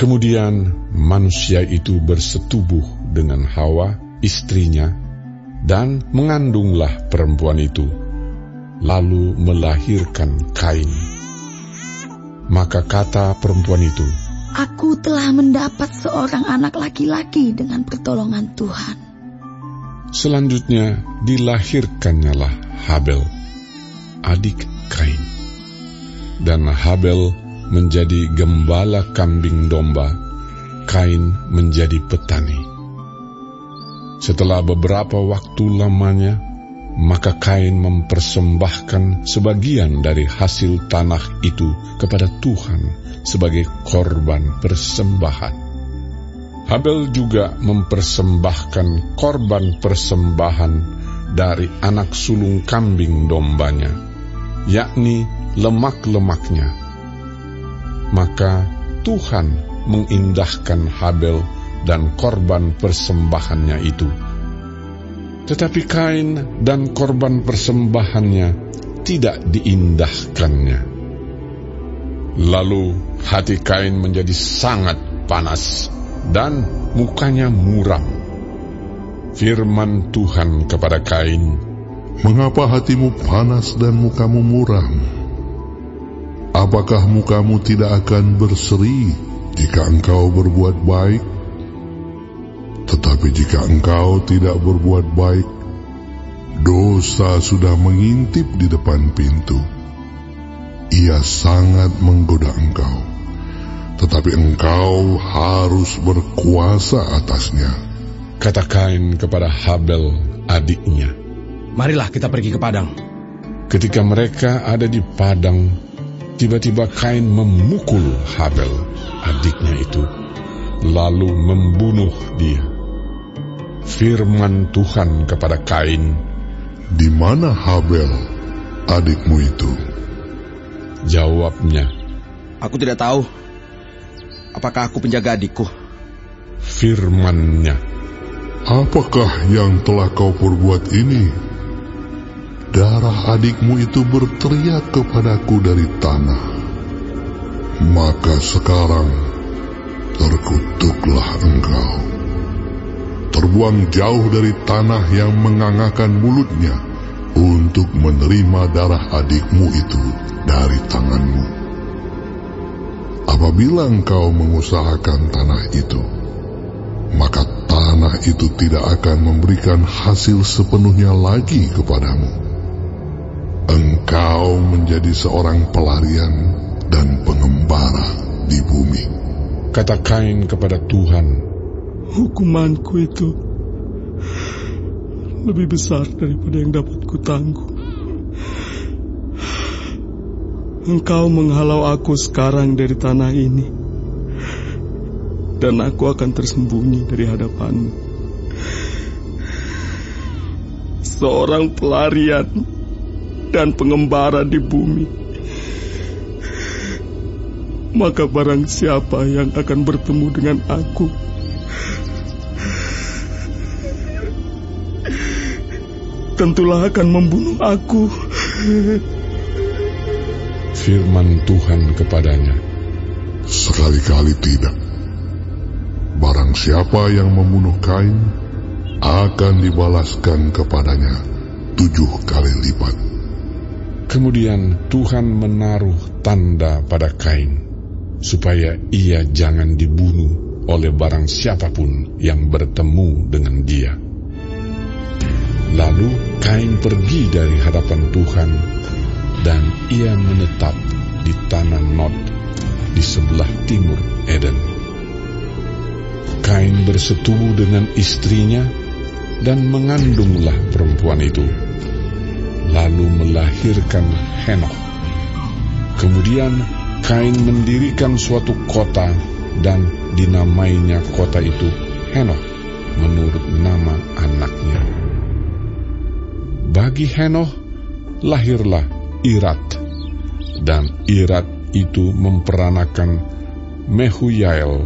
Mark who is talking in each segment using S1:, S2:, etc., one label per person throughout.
S1: Kemudian manusia itu bersetubuh dengan Hawa, istrinya, dan mengandunglah perempuan itu, lalu melahirkan Kain. Maka kata perempuan itu,
S2: "Aku telah mendapat seorang anak laki-laki dengan pertolongan Tuhan."
S1: Selanjutnya dilahirkannyalah Habel, adik Kain. Dan Habel menjadi gembala kambing domba, Kain menjadi petani. Setelah beberapa waktu lamanya, maka Kain mempersembahkan sebagian dari hasil tanah itu kepada Tuhan sebagai korban persembahan. Habel juga mempersembahkan korban persembahan dari anak sulung kambing dombanya, yakni lemak-lemaknya. Maka Tuhan mengindahkan Habel dan korban persembahannya itu. Tetapi Kain dan korban persembahannya tidak diindahkannya. Lalu hati Kain menjadi sangat panas dan mukanya muram. Firman Tuhan kepada Kain,
S3: "Mengapa hatimu panas dan mukamu muram? Apakah mukamu tidak akan berseri jika engkau berbuat baik? Tetapi jika engkau tidak berbuat baik, dosa sudah mengintip di depan pintu. Ia sangat menggoda engkau, tetapi engkau harus berkuasa atasnya."
S1: Kata Kain kepada Habel adiknya,
S4: "Marilah kita pergi ke padang."
S1: Ketika mereka ada di padang, tiba-tiba Kain memukul Habel, adiknya itu, lalu membunuh dia. Firman Tuhan kepada Kain,
S3: "Di mana Habel, adikmu itu?"
S1: Jawabnya,
S4: "Aku tidak tahu. Apakah aku penjaga adikku?"
S1: Firman-Nya,
S3: "Apakah yang telah kau perbuat ini? Darah adikmu itu berteriak kepadaku dari tanah. Maka sekarang terkutuklah engkau. Terbuang jauh dari tanah yang mengangakkan mulutnya untuk menerima darah adikmu itu dari tanganmu. Apabila engkau mengusahakan tanah itu, maka tanah itu tidak akan memberikan hasil sepenuhnya lagi kepadamu. Engkau menjadi seorang pelarian dan pengembara di bumi."
S1: kata Kain kepada Tuhan,
S5: "Hukumanku itu lebih besar daripada yang dapat kutanggung. Engkau menghalau aku sekarang dari tanah ini, dan aku akan tersembunyi dari hadapanmu. Seorang pelarian dan pengembara di bumi. Maka barang siapa yang akan bertemu dengan aku, tentulah akan membunuh aku."
S1: Firman Tuhan kepadanya,
S3: "Sekali-kali tidak. Barang siapa yang membunuh Kain, akan dibalaskan kepadanya 7 kali lipat."
S1: Kemudian Tuhan menaruh tanda pada Kain, supaya ia jangan dibunuh oleh barang siapapun yang bertemu dengan dia. Lalu Kain pergi dari hadapan Tuhan, dan ia menetap di tanah Nod, di sebelah timur Eden. Kain bersetubuh dengan istrinya, dan mengandunglah perempuan itu, lalu melahirkan Henokh. Kemudian Kain mendirikan suatu kota, dan dinamainya kota itu Henokh menurut nama anaknya. Bagi Henokh lahirlah Irat, dan Irat itu memperanakan Mehujael,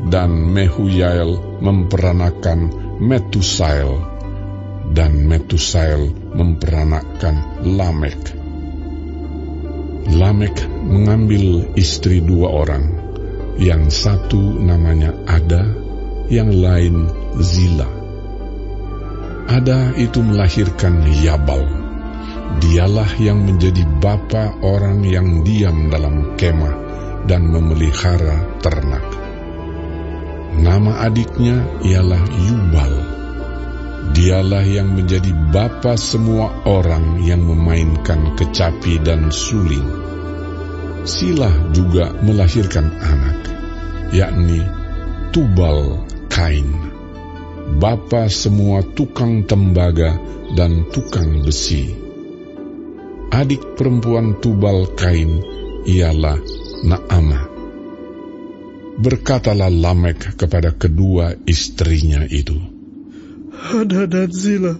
S1: dan Mehujael memperanakan Metusael, dan Metusael memperanakan Lamek. Lamek mengambil istri 2 orang, yang satu namanya Ada, yang lain Zila. Ada itu melahirkan Yabal. Dialah yang menjadi bapa orang yang diam dalam kemah dan memelihara ternak. Nama adiknya ialah Yubal. Dialah yang menjadi bapa semua orang yang memainkan kecapi dan suling. Silah juga melahirkan anak, yakni Tubal Kain, bapa semua tukang tembaga dan tukang besi. Adik perempuan Tubal Kain ialah Naamah. Berkatalah Lamek kepada kedua istrinya itu,
S5: Ada dan Zila,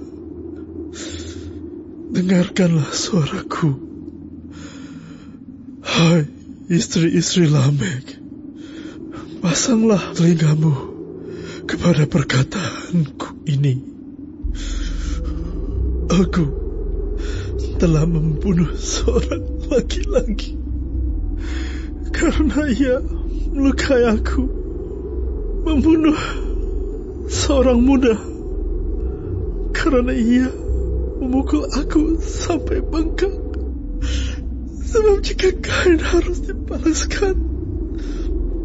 S5: dengarkanlah suaraku. Hai istri-istri Lamek, pasanglah telingamu kepada perkataanku ini. Aku telah membunuh seorang laki-laki karena ia melukai aku, membunuh seorang muda karena ia memukul aku sampai bengkak. Sebab jika Kain harus dibalaskan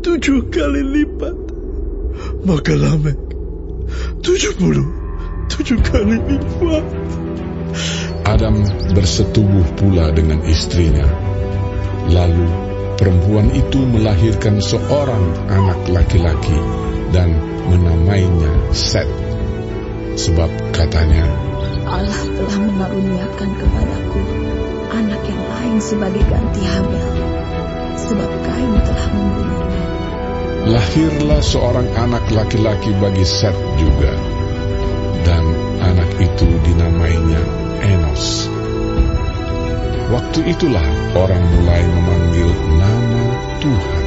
S5: 7 kali lipat, maka Lamek 77 kali lipat.
S1: Adam bersetubuh pula dengan istrinya. Lalu perempuan itu melahirkan seorang anak laki-laki dan menamainya Set. Sebab katanya,
S2: Allah telah mengaruniakan kepadaku anak yang lain sebagai ganti Habel, sebab Kain telah membunuhnya.
S1: lahirlah seorang anak laki-laki bagi Set juga, dan anak itu dinamainya Enos. Waktu itulah orang mulai memanggil nama Tuhan.